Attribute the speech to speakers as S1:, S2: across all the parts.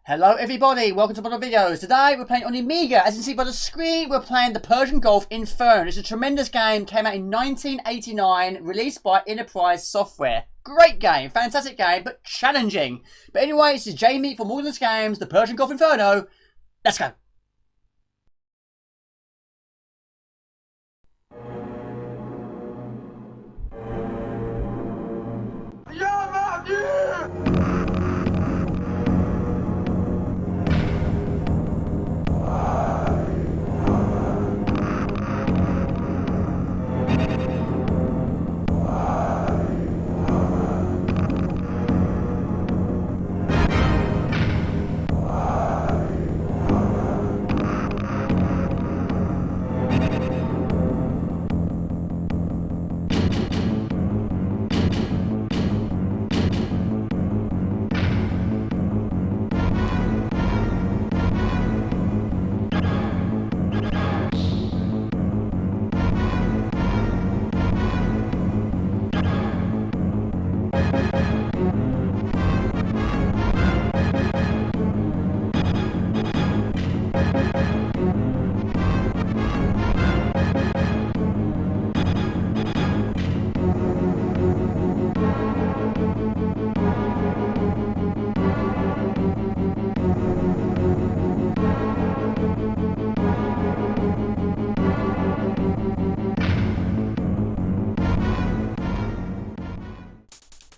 S1: Hello everybody, welcome to another videos. Today we're playing on the Amiga. As you can see by the screen, we're playing the Persian Gulf Inferno. It's a tremendous game, came out in 1989, released by Innerprise software. Great game, fantastic game, but challenging. But anyway, this is Jamie from Wilderness Games, the Persian Gulf Inferno. Let's go.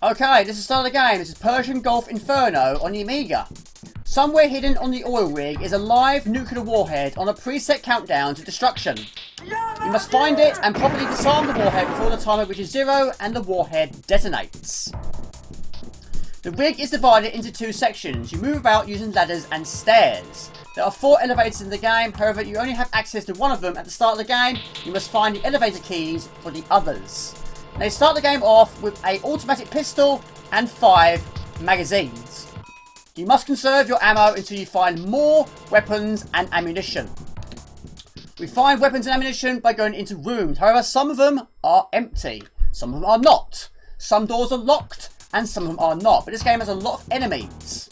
S1: Okay, this is the start of the game. This is Persian Gulf Inferno on the Amiga. Somewhere hidden on the oil rig is a live nuclear warhead on a preset countdown to destruction. You must find it and properly disarm the warhead before the timer reaches 0 and the warhead detonates. The rig is divided into two sections. You move about using ladders and stairs. There are 4 elevators in the game, however you only have access to one of them at the start of the game. You must find the elevator keys for the others. They start the game off with an automatic pistol and 5 magazines. You must conserve your ammo until you find more weapons and ammunition. We find weapons and ammunition by going into rooms. However, some of them are empty. Some of them are not. Some doors are locked and some of them are not. But this game has a lot of enemies.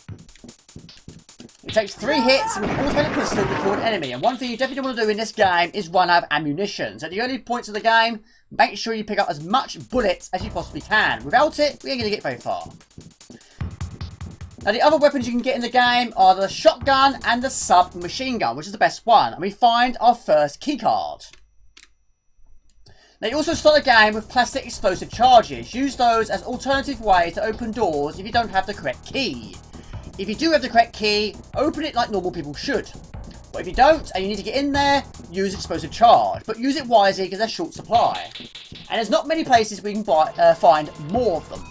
S1: It takes 3 hits with an automatic pistol to kill an enemy. And one thing you definitely want to do in this game is run out of ammunition. So at the early points of the game, make sure you pick up as much bullets as you possibly can. Without it, we ain't going to get very far. Now the other weapons you can get in the game are the shotgun and the submachine gun, which is the best one. And we find our first keycard. Now you also start the game with plastic explosive charges. Use those as alternative ways to open doors if you don't have the correct key. If you do have the correct key, open it like normal people should. But if you don't and you need to get in there, use explosive charge. But use it wisely because they're short supply. And there's not many places we can find more of them.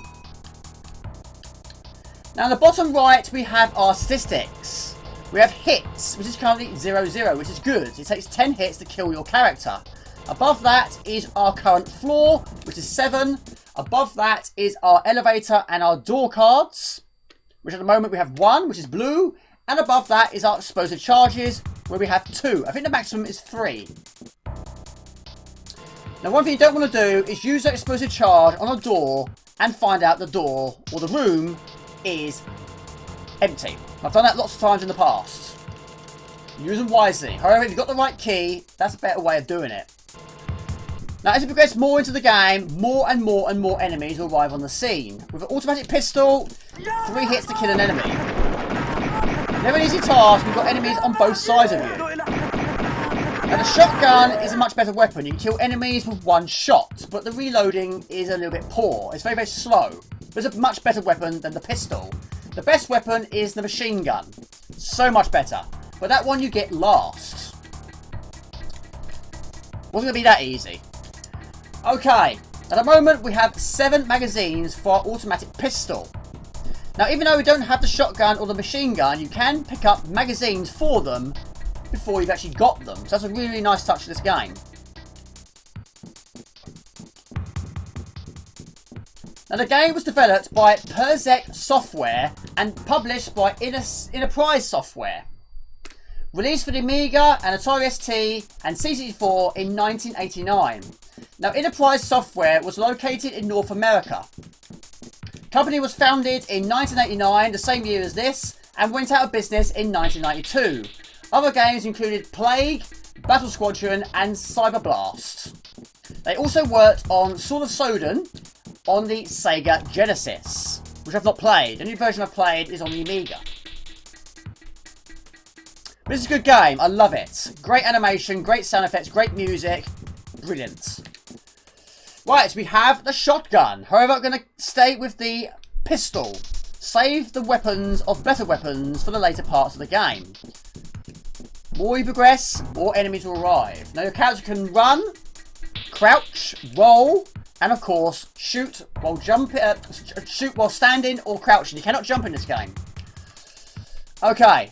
S1: Now on the bottom right we have our statistics. We have hits, which is currently 0-0, which is good. It takes 10 hits to kill your character. Above that is our current floor, which is 7. Above that is our elevator and our door cards, which at the moment we have 1, which is blue. And above that is our explosive charges, where we have 2. I think the maximum is 3. Now one thing you don't want to do is use that explosive charge on a door and find out the door or the room is empty. I've done that lots of times in the past. Use them wisely. However, if you've got the right key, that's a better way of doing it. Now as you progress more into the game, more and more and more enemies will arrive on the scene. With an automatic pistol, 3 hits to kill an enemy. Never an easy task, we've got enemies on both sides of you. Now the shotgun is a much better weapon. You can kill enemies with 1 shot, but the reloading is a little bit poor. It's very, very slow. But it's a much better weapon than the pistol. The best weapon is the machine gun. So much better. But that one you get last. Wasn't going to be that easy. Okay, at the moment we have 7 magazines for our automatic pistol. Now even though we don't have the shotgun or the machine gun, you can pick up magazines for them before you've actually got them. So that's a really, really nice touch to this game. Now the game was developed by Persian software and published by Innerprise software. Released for the Amiga and Atari ST and C64 in 1989. Now Innerprise software was located in North America. The company was founded in 1989, the same year as this, and went out of business in 1992. Other games included Plague, Battle Squadron, and Cyber Blast. They also worked on Sword of Soden on the Sega Genesis, which I've not played. The only version I've played is on the Amiga. But this is a good game. I love it. Great animation, great sound effects, great music. Brilliant. Right, we have the shotgun. However, I'm going to stay with the pistol. Save the weapons of better weapons for the later parts of the game. More you progress, more enemies will arrive. Now your character can run, crouch, roll, and of course shoot while shoot while standing or crouching. You cannot jump in this game. Okay.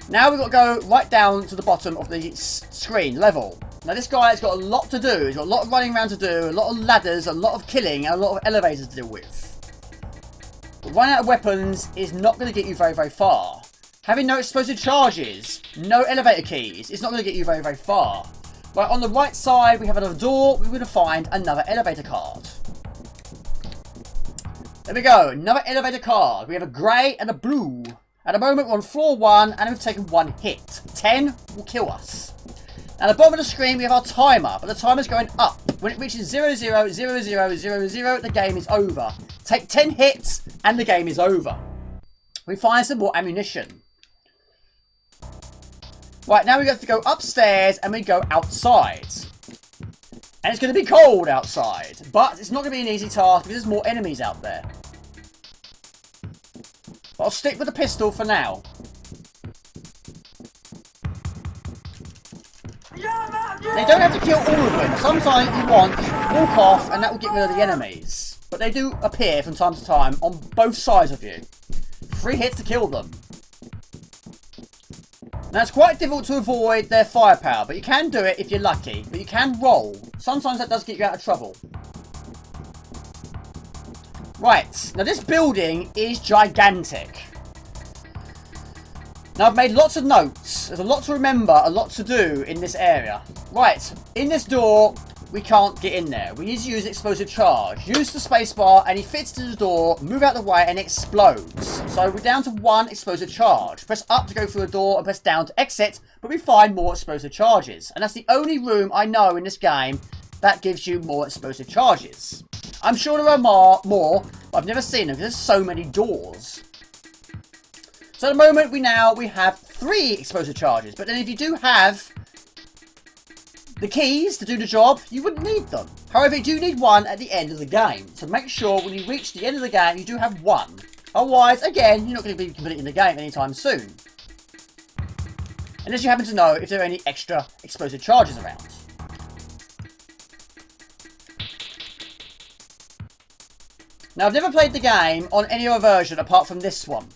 S1: Now we've got to go right down to the bottom of the screen level. Now this guy has got a lot to do. He's got a lot of running around to do, a lot of ladders, a lot of killing, and a lot of elevators to deal with. But running out of weapons is not going to get you very, very far. Having no explosive charges, no elevator keys, it's not going to get you very, very far. Right, on the right side, we have another door. We're going to find another elevator card. There we go, another elevator card. We have a grey and a blue. At the moment, we're on floor 1, and we've taken 1 hit. 10 will kill us. At the bottom of the screen, we have our timer, but the timer's going up. When it reaches 000000, the game is over. Take 10 hits, and the game is over. We find some more ammunition. Right, now we have to go upstairs and we go outside. And it's going to be cold outside. But it's not going to be an easy task because there's more enemies out there. But I'll stick with the pistol for now. Now, you don't have to kill all of them. Sometimes you want, walk off and that will get rid of the enemies. But they do appear from time to time on both sides of you. 3 hits to kill them. Now it's quite difficult to avoid their firepower, but you can do it if you're lucky. But you can roll. Sometimes that does get you out of trouble. Right, now this building is gigantic. Now I've made lots of notes. There's a lot to remember, a lot to do in this area. Right, in this door, we can't get in there. We need to use explosive charge. Use the spacebar and he fits to the door, move out of the way and explodes. So we're down to 1 explosive charge. Press up to go through the door and press down to exit, but we find more explosive charges. And that's the only room I know in this game that gives you more explosive charges. I'm sure there are more, but I've never seen them because there's so many doors. So at the moment we have 3 explosive charges, but then if you do have the keys to do the job, you wouldn't need them. However, you do need 1 at the end of the game. So make sure when you reach the end of the game, you do have 1. Otherwise, again, you're not going to be completing the game anytime soon. Unless you happen to know if there are any extra explosive charges around. Now, I've never played the game on any other version apart from this one.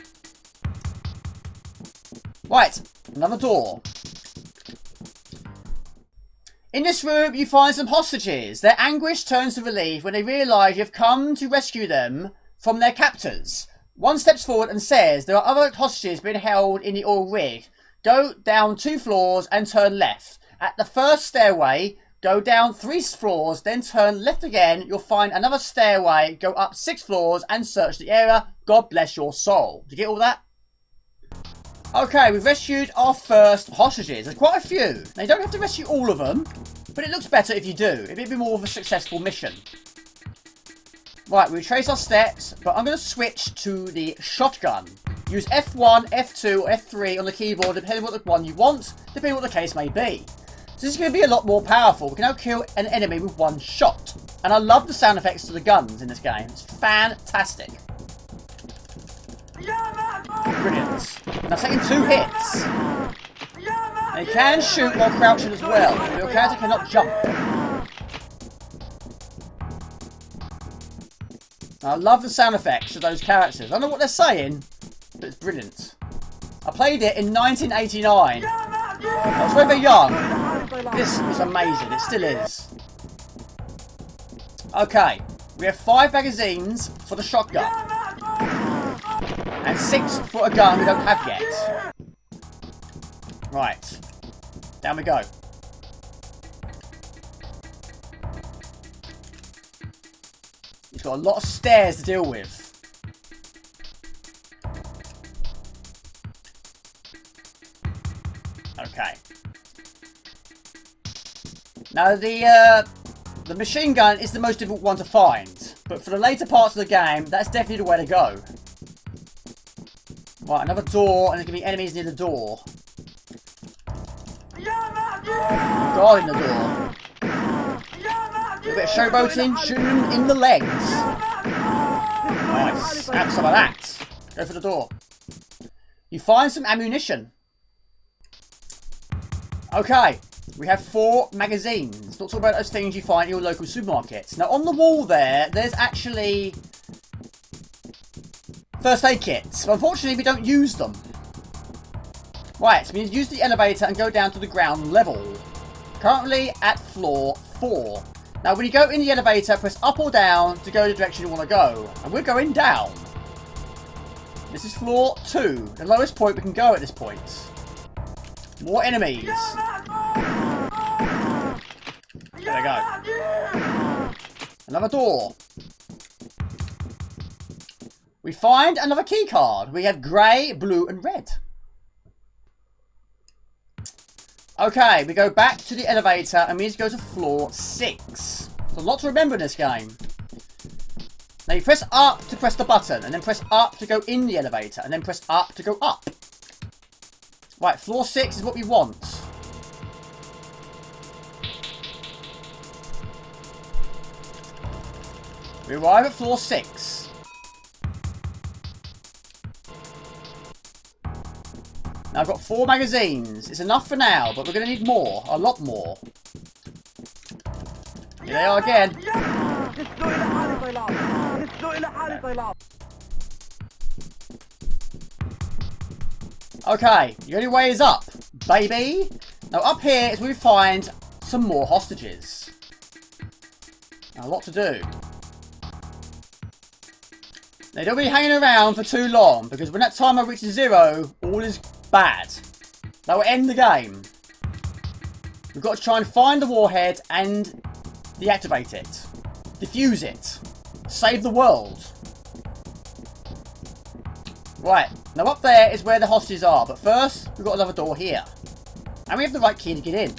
S1: Right, another door. In this room, you find some hostages. Their anguish turns to relief when they realise you've come to rescue them from their captors. One steps forward and says, there are other hostages being held in the oil rig. Go down 2 floors and turn left. At the first stairway, go down 3 floors, then turn left again. You'll find another stairway. Go up 6 floors and search the area. God bless your soul. Did you get all that? Okay, we've rescued our first hostages. There's quite a few. Now, you don't have to rescue all of them, but it looks better if you do. It'd be more of a successful mission. Right, we retrace our steps, but I'm going to switch to the shotgun. Use F1, F2, or F3 on the keyboard, depending on what one you want, depending on what the case may be. So this is going to be a lot more powerful. We can now kill an enemy with 1 shot. And I love the sound effects to the guns in this game. It's fantastic. Brilliant. Now taking 2 hits. Now you can shoot while crouching as well. Your character cannot jump. Now, I love the sound effects of those characters. I don't know what they're saying, but it's brilliant. I played it in 1989. I was very, very young. This was amazing. It still is. Okay. We have 5 magazines for the shotgun. And 6 for a gun we don't have yet. Right. Down we go. He's got a lot of stairs to deal with. Okay. Now the machine gun is the most difficult one to find, but for the later parts of the game, that's definitely the way to go. Right, another door, and there's gonna be enemies near the door. Guarding the door. A bit of showboating, shooting them in the legs. Nice. Have some of that. Go for the door. You find some ammunition. Okay. We have 4 magazines. Not talk about those things you find in your local supermarkets. Now on the wall there's actually first aid kits. But unfortunately we don't use them. Right, so we need to use the elevator and go down to the ground level. Currently at floor 4. Now when you go in the elevator, press up or down to go the direction you want to go. And we're going down. This is floor 2. The lowest point we can go at this point. More enemies. There we go. Another door. We find another key card. We have grey, blue and red. Okay, we go back to the elevator and we need to go to floor 6. There's a lot to remember in this game. Now you press up to press the button, and then press up to go in the elevator, and then press up to go up. Right, floor 6 is what we want. We arrive at floor 6. Now I've got 4 magazines. It's enough for now, but we're going to need more. A lot more. Here they are again. Okay, the only way is up, baby. Now up here is where we find some more hostages. Now, a lot to do. They don't be hanging around for too long, because when that timer reaches 0, all is bad. That will end the game. We've got to try and find the warhead and deactivate it. Defuse it. Save the world. Right, now up there is where the hostages are, but first we've got another door here. And we have the right key to get in.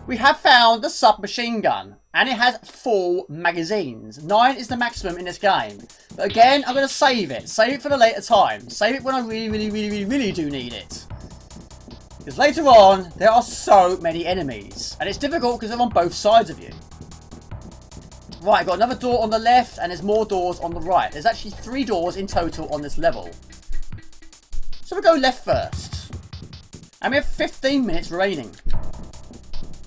S1: We have found the submachine gun, and it has 4 magazines. 9 is the maximum in this game. But again, I'm going to save it. Save it for the later time. Save it when I really do need it. Because later on, there are so many enemies. And it's difficult because they're on both sides of you. Right, I've got another door on the left, and there's more doors on the right. There's actually 3 doors in total on this level. So we'll go left first. And we have 15 minutes remaining.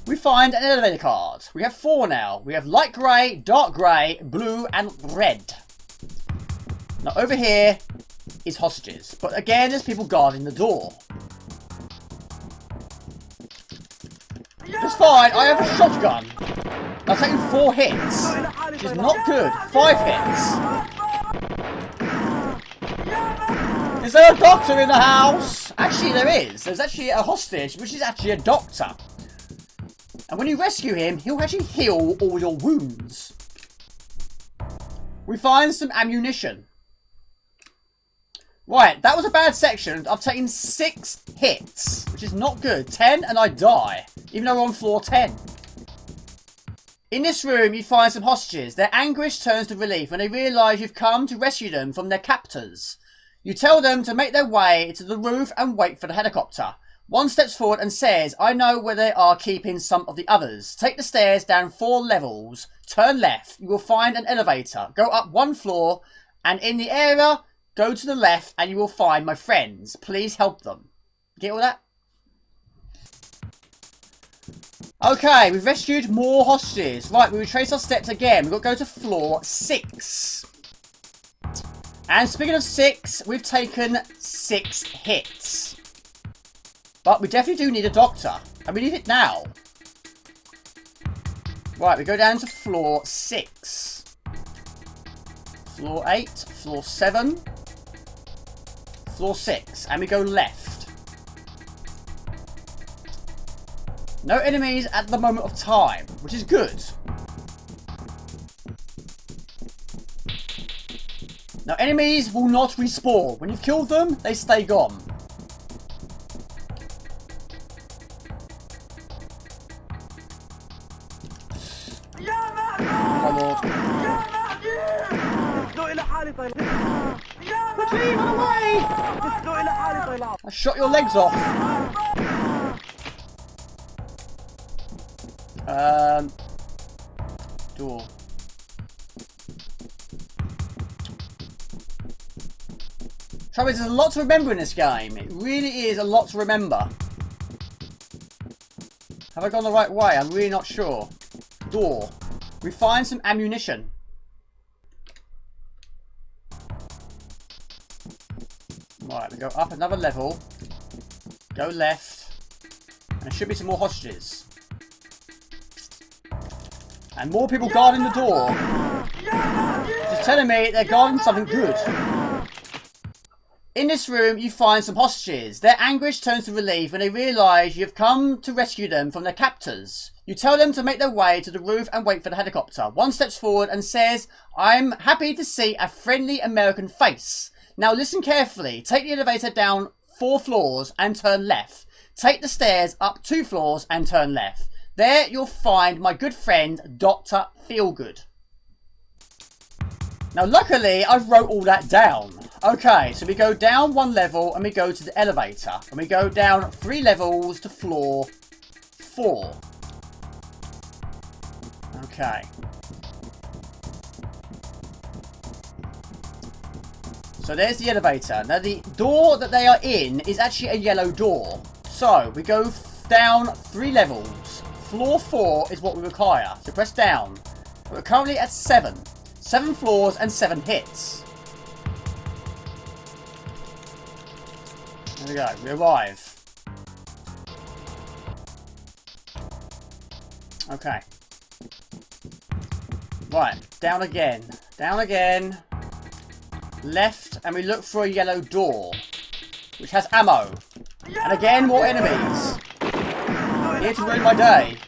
S1: We find an elevator card. We have 4 now. We have light grey, dark grey, blue and red. Now over here is hostages. But again, there's people guarding the door. That's fine. I have a shotgun. I've taken 4 hits, which is not good. 5 hits. Is there a doctor in the house? Actually, there is. There's actually a hostage, which is actually a doctor. And when you rescue him, he'll actually heal all your wounds. We find some ammunition. Right, that was a bad section. I've taken 6 hits, which is not good. 10 and I die, even though we're on floor 10. In this room, you find some hostages. Their anguish turns to relief when they realise you've come to rescue them from their captors. You tell them to make their way to the roof and wait for the helicopter. One steps forward and says, I know where they are keeping some of the others. Take the stairs down 4 levels, turn left, you will find an elevator. Go up 1 floor, and in the area, go to the left and you will find my friends. Please help them. Get all that? Okay, we've rescued more hostages. Right, we retrace our steps again. We've got to go to floor 6. And speaking of 6, we've taken 6 hits. But we definitely do need a doctor. And we need it now. Right, we go down to floor 6. Floor 8, floor 7. Floor 6. And we go left. No enemies at the moment of time, which is good. Now, enemies will not respawn. When you've killed them, they stay gone. lord. Quickly, run away! I shot your legs off. Door. Trouble is, there's a lot to remember in this game. It really is a lot to remember. Have I gone the right way? I'm really not sure. Door. We find some ammunition. Right, we go up another level. Go left. And there should be some more hostages. And more people guarding the door. Just telling me they're guarding something good. In this room, you find some hostages. Their anguish turns to relief when they realise you've come to rescue them from their captors. You tell them to make their way to the roof and wait for the helicopter. One steps forward and says, "I'm happy to see a friendly American face. Now listen carefully. Take the elevator down 4 floors and turn left. Take the stairs up 2 floors and turn left. There you'll find my good friend, Dr. Feelgood." Now luckily, I wrote all that down. Okay, so we go down 1 level and we go to the elevator. And we go down 3 levels to floor 4. Okay. So there's the elevator. Now the door that they are in is actually a yellow door. So we go down 3 levels. Floor 4 is what we require. So press down. We're currently at 7. 7 floors and 7 hits. There we go. We arrive. Okay. Right. Down again. Down again. Left. And we look for a yellow door. Which has ammo. And again, more enemies. Here to ruin my day.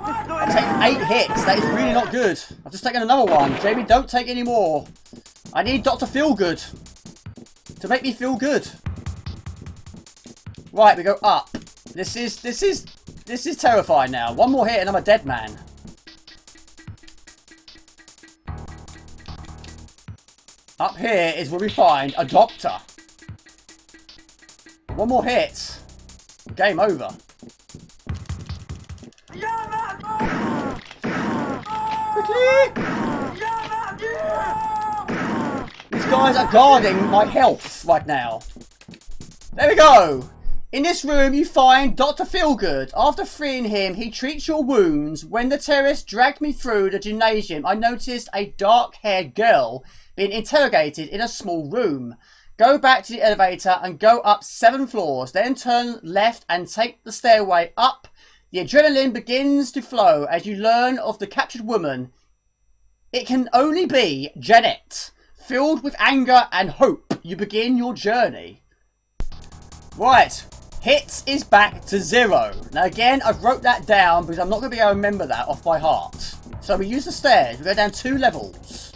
S1: I've taken 8 hits. That is really not good. I've just taken another one. Jamie, don't take any more. I need Dr. Feelgood to make me feel good. Right, we go up. This is terrifying now. One more hit and I'm a dead man. Up here is where we find a doctor. One more hit. Game over. Quickly! These guys are guarding my health right now. There we go. In this room you find Dr. Feelgood. After freeing him, he treats your wounds. When the terrorists dragged me through the gymnasium, I noticed a dark-haired girl being interrogated in a small room. Go back to the elevator and go up 7 floors. Then turn left and take the stairway up. The adrenaline begins to flow as you learn of the captured woman. It can only be Janet. Filled with anger and hope, you begin your journey. Right. Hits is back to 0. Now again, I've wrote that down because I'm not going to be able to remember that off by heart. So we use the stairs. We go down 2 levels.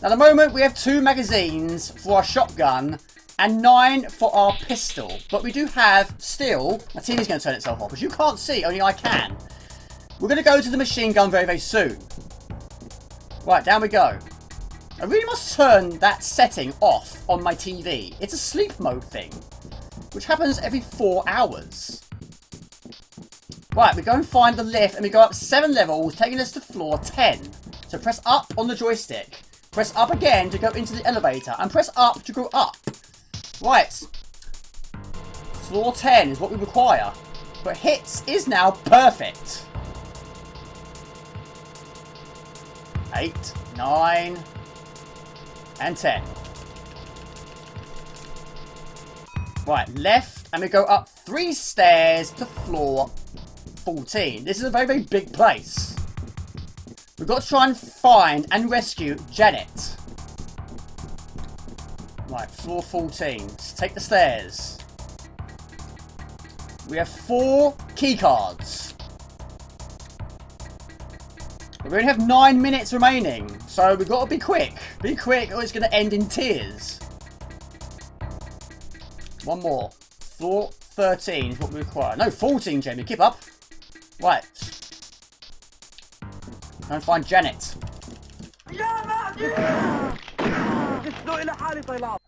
S1: Now at the moment we have 2 magazines for our shotgun and 9 for our pistol. But we do have still... My TV's going to turn itself off, because you can't see, only I can. We're going to go to the machine gun very, very soon. Right, down we go. I really must turn that setting off on my TV. It's a sleep mode thing, which happens every 4 hours. Right, we go and find the lift and we go up 7 levels, taking us to floor 10. So press up on the joystick. Press up again to go into the elevator. And press up to go up. Right. Floor 10 is what we require. But hits is now perfect. 8, 9, and 10. Right, left, and we go up 3 stairs to floor 14. This is a very, very big place. We've got to try and find and rescue Janet. Right, floor 14. Let's take the stairs. We have 4 key cards. We only have 9 minutes remaining, so we've got to be quick. Be quick or it's going to end in tears. One more. Floor 13 is what we require. No, 14, Jamie. Keep up. Right. And find Janet.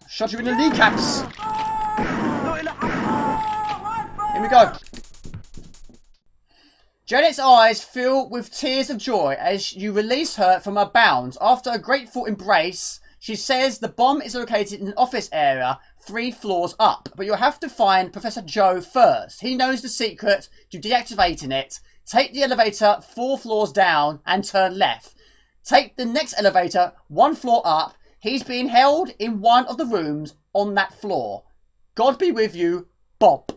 S1: Shot you in the kneecaps. Here we go. Janet's eyes fill with tears of joy as you release her from her bounds. After a grateful embrace, she says the bomb is located in an office area 3 floors up. But you'll have to find Professor Joe first. He knows the secret to deactivating it. Take the elevator 4 floors down and turn left. Take the next elevator 1 floor up. He's being held in one of the rooms on that floor. God be with you, Bob.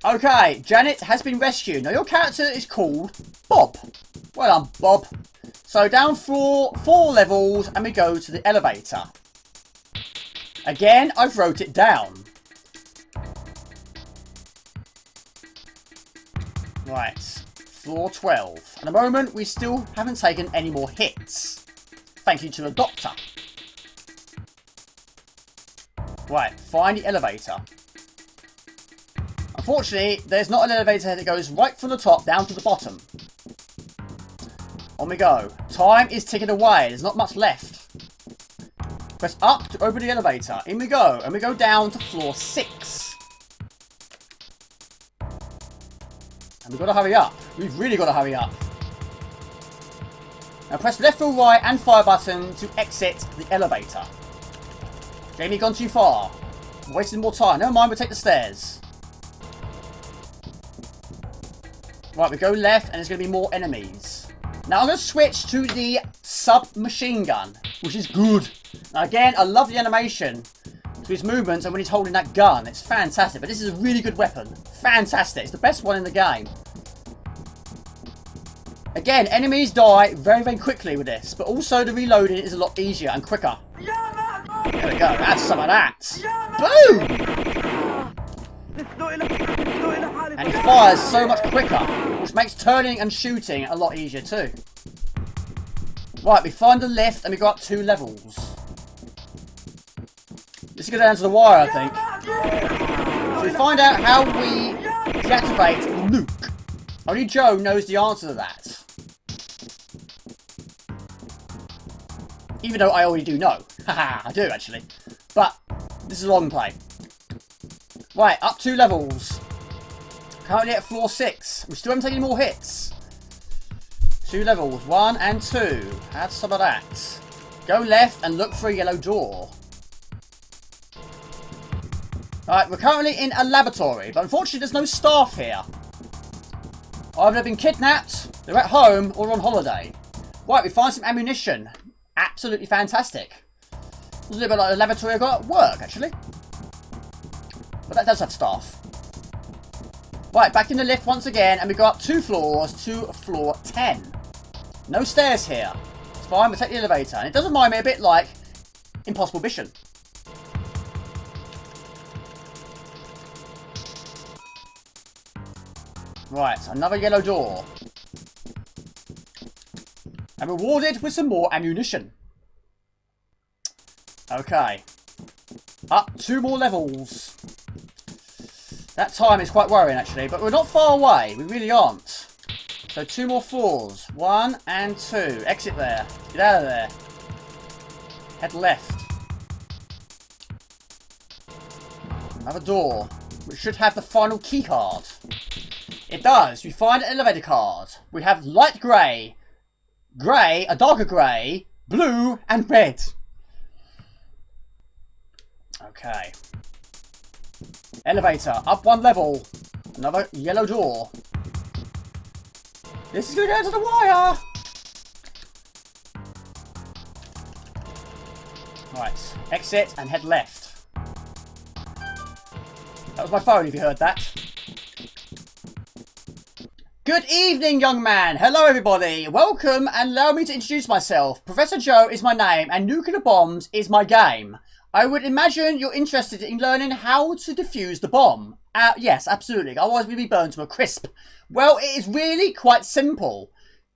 S1: Okay, Janet has been rescued. Now your character is called Bob. Well done, Bob. So down 4 levels and we go to the elevator. Again, I've wrote it down. Right, floor 12. At the moment, we still haven't taken any more hits. Thank you to the doctor. Right, find the elevator. Unfortunately, there's not an elevator that goes right from the top down to the bottom. On we go. Time is ticking away. There's not much left. Press up to open the elevator. In we go. And we go down to floor 6. And we've got to hurry up. We've really got to hurry up. Now press left or right and fire button to exit the elevator. Jamie gone too far. I'm wasting more time. Never mind, we'll take the stairs. Right, we go left and there's going to be more enemies. Now I'm going to switch to the submachine gun, which is good. Now again, I love the animation to his movements and when he's holding that gun. It's fantastic, but this is a really good weapon. Fantastic. It's the best one in the game. Again, enemies die very, very quickly with this, but also the reloading is a lot easier and quicker. There we go. That's some of that. Boom! And he fires so much quicker, which makes turning and shooting a lot easier too. Right, we find the lift and we got 2 levels. This is going down to the wire, I think. So we find out how we deactivate the nuke. Only Joe knows the answer to that. Even though I already do know. Haha, I do actually. But this is Longplay. Right, up 2 levels. Currently at floor 6. We still haven't taken any more hits. 2 levels, 1 and 2. Have some of that. Go left and look for a yellow door. Alright, we're currently in a laboratory, but unfortunately there's no staff here. Either they've been kidnapped, they're at home, or on holiday. Right, we find some ammunition. Absolutely fantastic. It's a little bit like the laboratory I got at work, actually. But that does have staff. Right, back in the lift once again, and we go up 2 floors to floor 10. No stairs here. It's fine, we'll take the elevator. And it does remind me a bit like Impossible Mission. Right, another yellow door. And rewarded with some more ammunition. Okay. Up 2 more levels. That time is quite worrying actually, but we're not far away. We really aren't. So 2 more floors. 1 and 2. Exit there. Get out of there. Head left. Another door, which should have the final key card. It does. We find an elevator card. We have light grey, grey, a darker grey, blue, and red. Okay. Elevator, up 1 level. Another yellow door. This is going to go to the wire. Right, exit and head left. That was my phone if you heard that. Good evening, young man. Hello, everybody. Welcome, and allow me to introduce myself. Professor Joe is my name, and nuclear bombs is my game. I would imagine you're interested in learning how to defuse the bomb. Yes, absolutely. Otherwise, we'd be burned to a crisp. Well, it is really quite simple.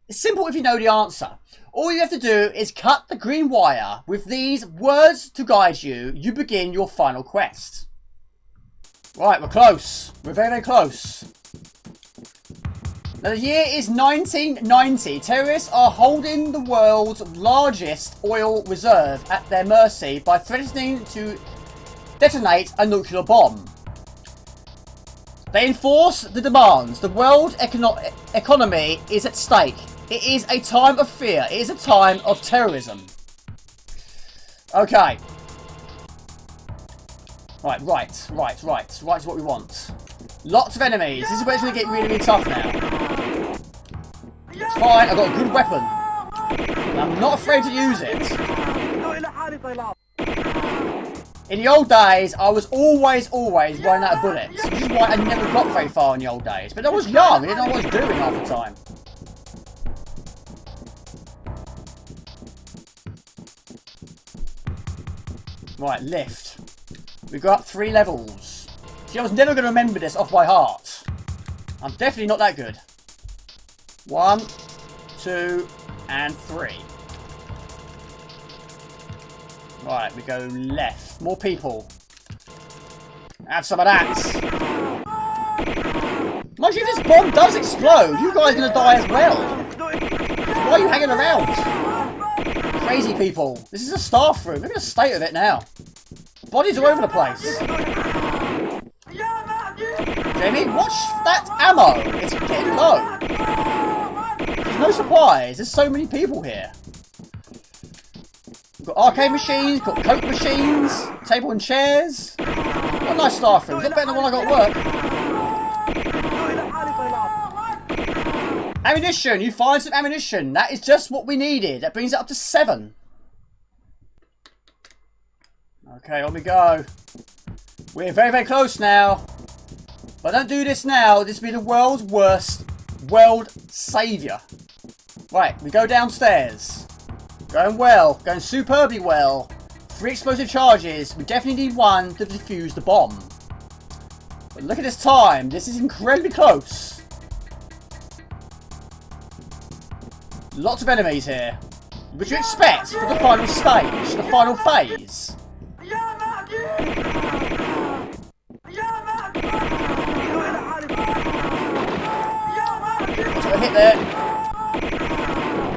S1: It's simple if you know the answer. All you have to do is cut the green wire. With these words to guide you, you begin your final quest. Right, we're close. We're very, very close. Now, the year is 1990. Terrorists are holding the world's largest oil reserve at their mercy by threatening to detonate a nuclear bomb. They enforce the demands. The world economy is at stake. It is a time of fear. It is a time of terrorism. Okay. Right is what we want. Lots of enemies. This is where it's going to get really, really tough now. It's fine, I've got a good weapon. And I'm not afraid to use it. In the old days, I was always running out of bullets. Which is why I never got very far in the old days. But I was young, I didn't know what I was doing half the time. Right, lift. We got up 3 levels. See, I was never going to remember this off by heart. I'm definitely not that good. 1, 2, and 3. Right, we go left. More people. Have some of that. Mind you, this bomb does explode. You guys are going to die as well. Why are you hanging around? Crazy people. This is a staff room. Look at the state of it now. Bodies all over the place. Jamie, watch that ammo. It's getting low. There's no surprise. There's so many people here. We've got arcade machines, got coke machines, table and chairs. What a nice staff room. It's not better than the one I got at work. Ammunition. You find some ammunition. That is just what we needed. That brings it up to 7. Okay, on we go. We're very, very close now. If I don't do this now, this will be the world's worst world saviour. Right, we go downstairs. Going well. Going superbly well. 3 explosive charges. We definitely need 1 to defuse the bomb. But look at this time. This is incredibly close. Lots of enemies here. What do you expect for the final stage? The final phase? That's what I hit there.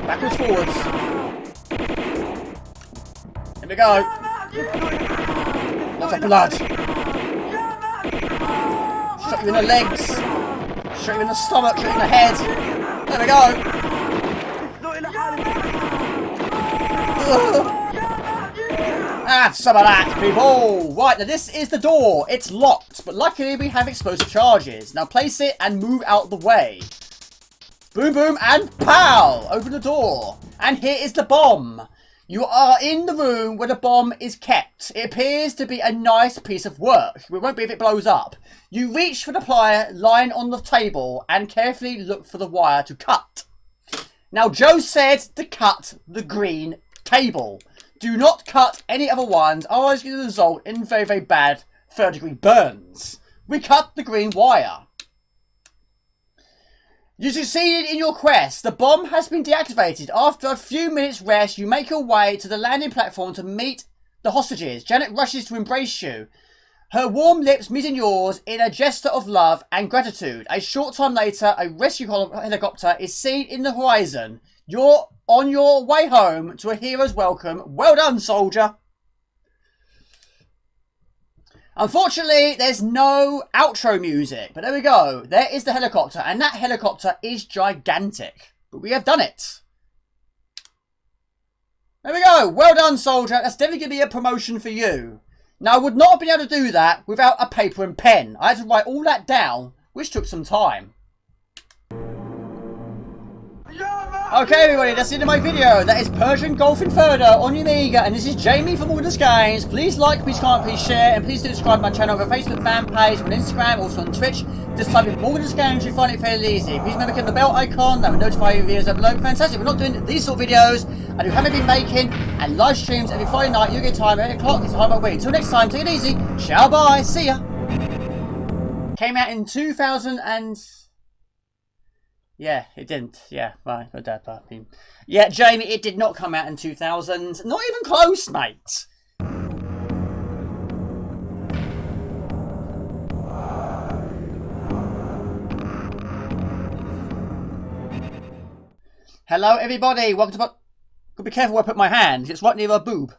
S1: Backwards, forwards. Here we go. Lots of blood. Shot you in the legs. Shot you in the stomach. Shot you in the head. There we go. Have some of that, people! Right, now this is the door. It's locked, but luckily we have explosive charges. Now place it and move out the way. Boom, boom, and pow! Open the door. And here is the bomb. You are in the room where the bomb is kept. It appears to be a nice piece of work. It won't be if it blows up. You reach for the plier lying on the table and carefully look for the wire to cut. Now, Joe said to cut the green cable. Do not cut any other ones, otherwise it will result in very, very bad 3rd-degree burns. We cut the green wire. You succeeded in your quest. The bomb has been deactivated. After a few minutes rest, you make your way to the landing platform to meet the hostages. Janet rushes to embrace you. Her warm lips meeting yours in a gesture of love and gratitude. A short time later, a rescue helicopter is seen in the horizon. You're on your way home to a hero's welcome. Well done, soldier. Unfortunately, there's no outro music, but there we go. There is the helicopter, and that helicopter is gigantic. But we have done it. There we go. Well done, soldier. That's definitely going to be a promotion for you. Now, I would not have been able to do that without a paper and pen. I had to write all that down, which took some time. Okay, everybody, that's the end of my video. That is Persian Gulf Inferno on the Amiga, and this is Jamie from Morgan's Games. Please like, please comment, please share, and please do subscribe to my channel on my Facebook fan page, on Instagram, also on Twitch. Just type in Morgan's Games, you'll find it fairly easy. Please remember to click the bell icon, that will notify you of videos up below. Fantastic, we're not doing these sort of videos, and we haven't been making, and live streams every Friday night, UK time, 8 o'clock, it's time of week. Until next time, take it easy, ciao, bye, see ya. Came out in 2000 and... Yeah, it didn't. Yeah, right. Yeah, Jamie, it did not come out in 2000. Not even close, mate. Hello everybody, welcome to my... Gotta be careful where I put my hand, it's right near my boob.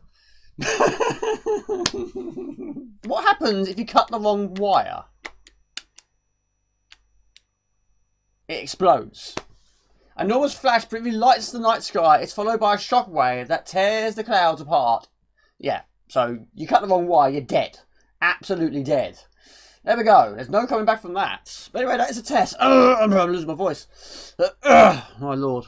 S1: What happens if you cut the wrong wire? It explodes. A enormous flash briefly lights the night sky. It's followed by a shockwave that tears the clouds apart. Yeah, so you cut the wrong wire, you're dead. Absolutely dead. There we go. There's no coming back from that. But anyway, that is a test. I'm losing my voice. My lord.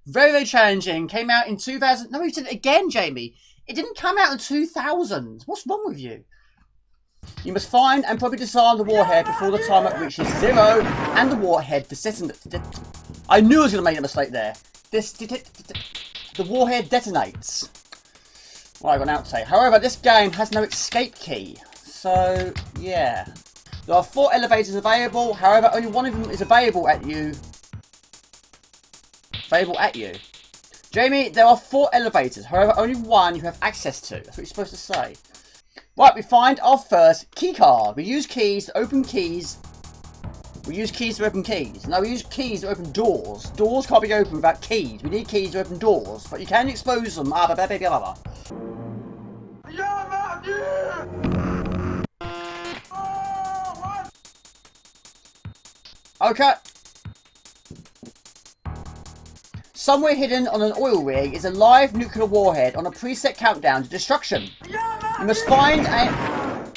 S1: Very, very challenging. Came out in 2000. No, you did it again, Jamie. It didn't come out in 2000. What's wrong with you? You must find and properly disarm the warhead before the timer reaches 0 and the warhead detonates. I knew I was going to make a mistake there. The warhead detonates. Right, I got an outtake. However, this game has no escape key. So, yeah. There are 4 elevators available. However, only one of them is available at you. Jamie, there are 4 elevators. However, only one you have access to. That's what you're supposed to say. Right, we find our first key card. We use keys to open keys. We use keys to open keys. No, we use keys to open doors. Doors can't be opened without keys. We need keys to open doors. But you can expose them. Okay. Somewhere hidden on an oil rig is a live nuclear warhead on a preset countdown to destruction. You must find a...